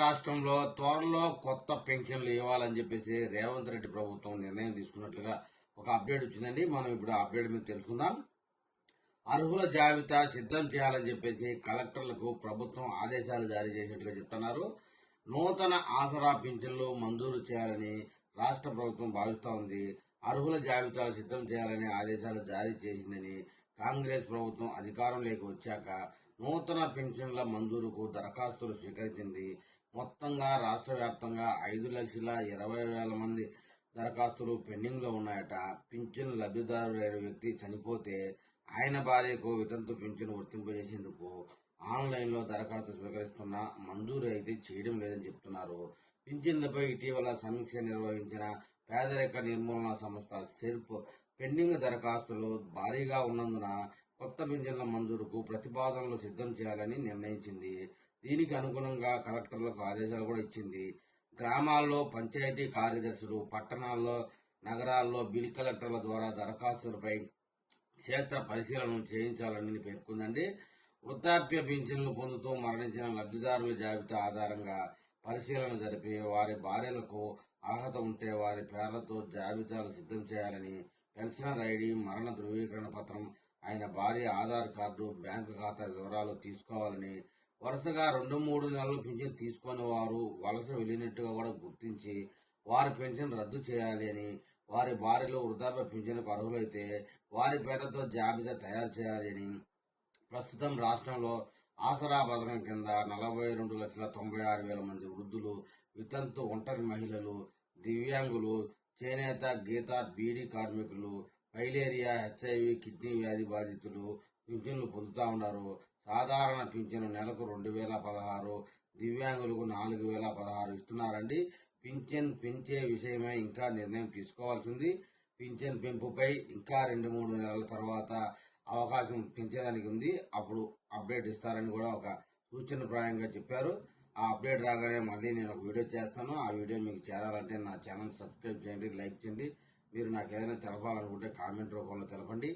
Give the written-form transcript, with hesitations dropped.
రాష్ట్రంలో త్వరలో కొత్త పెన్షన్లు ఇవ్వాలని చెప్పేసి రేవంత్ రెడ్డి ప్రభుత్వం నిర్ణయం తీసుకున్నట్లుగా ఒక అప్డేట్ వచ్చిందండి. మనం ఇప్పుడు ఆ అప్డేట్ మీద తెలుసుకుందాం. అర్హుల జాబితా సిద్ధం చేయాలని చెప్పేసి కలెక్టర్లకు ప్రభుత్వం ఆదేశాలు జారీ చేసినట్లుగా చెప్తున్నారు. నూతన ఆసరా పింఛన్లు మంజూరు చేయాలని రాష్ట్ర ప్రభుత్వం భావిస్తూ ఉంది. అర్హుల జాబితాలు సిద్ధం చేయాలని ఆదేశాలు జారీ చేసిందని కాంగ్రెస్ ప్రభుత్వం అధికారంలోకి వచ్చాక నూతన పెన్షన్ల మంజూరుకు దరఖాస్తులు స్వీకరించింది. మొత్తంగా రాష్ట్ర వ్యాప్తంగా 5,20,000 మంది దరఖాస్తులు పెండింగ్ లో ఉన్నాయట. పింఛన్ లబ్ధిదారుడైన వ్యక్తి చనిపోతే ఆయన భార్యకు వితంతు పింఛను వర్తింపజేసేందుకు ఆన్లైన్ లో దరఖాస్తు స్వీకరిస్తున్న మంజూరు అయితే చేయడం లేదని చెప్తున్నారు. పింఛన్లపై ఇటీవల సమీక్ష నిర్వహించిన పేదరిక నిర్మూలన సంస్థ సెర్ప్ పెండింగ్ దరఖాస్తులు భారీగా ఉన్నందున కొత్త పింఛన్ల మంజూరుకు ప్రతిపాదనలు సిద్ధం చేయాలని నిర్ణయించింది. దీనికి అనుగుణంగా కలెక్టర్లకు ఆదేశాలు కూడా ఇచ్చింది. గ్రామాల్లో పంచాయతీ కార్యదర్శులు, పట్టణాల్లో, నగరాల్లో బిల్ కలెక్టర్ల ద్వారా దరఖాస్తులపై క్షేత్ర పరిశీలన చేయించాలని పేర్కొందండి. వృద్ధాప్య పింఛన్లు పొందుతూ మరణించిన లబ్ధిదారుల జాబితా ఆధారంగా పరిశీలన జరిపి వారి భార్యలకు అర్హత ఉంటే వారి పేర్లతో జాబితాలు సిద్ధం చేయాలని, పెన్షనర్ ఐడి, మరణ ధృవీకరణ పత్రం, ఆయన భార్య ఆధార్ కార్డు, బ్యాంకు ఖాతా వివరాలు తీసుకోవాలని, వరుసగా 2-3 నెలలు పింఛన్ తీసుకుని వారు వలస వెళ్లినట్టుగా కూడా గుర్తించి వారి పెన్షన్ రద్దు చేయాలి అని, వారి భార్యలు వృద్ధాప్య పింఛన్కు అర్హులైతే వారి పేర్లతో జాబితా తయారు చేయాలి అని, ప్రస్తుతం రాష్ట్రంలో ఆసరా పథకం కింద 42,96,000 మంది వృద్ధులు, వితంతు, ఒంటరి మహిళలు, దివ్యాంగులు, చేనేత, గీత, బీడీ కార్మికులు, ఫైలేరియా, హెచ్ఐవి, కిడ్నీ వ్యాధి బాధితులు పింఛన్లు పొందుతా ఉన్నారు. సాధారణ పింఛను నెలకు 2,016, దివ్యాంగులకు 4,016 ఇస్తున్నారండి. పింఛన్ పెంచే విషయమై ఇంకా నిర్ణయం తీసుకోవాల్సింది. పింఛన్ పెంపుపై ఇంకా 2-3 నెలల తర్వాత అవకాశం పెంచేదానికి ఉంది. అప్పుడు అప్డేట్ ఇస్తారని కూడా ఒక సూచనప్రాయంగా చెప్పారు. ఆ అప్డేట్ రాగానే మళ్ళీ నేను ఒక వీడియో చేస్తాను. ఆ వీడియో మీకు చేరాలంటే నా ఛానల్ సబ్స్క్రైబ్ చేయండి, లైక్ చేయండి. మీరు నాకు ఏదైనా తెలపాలనుకుంటే కామెంట్ రూపంలో తెలపండి.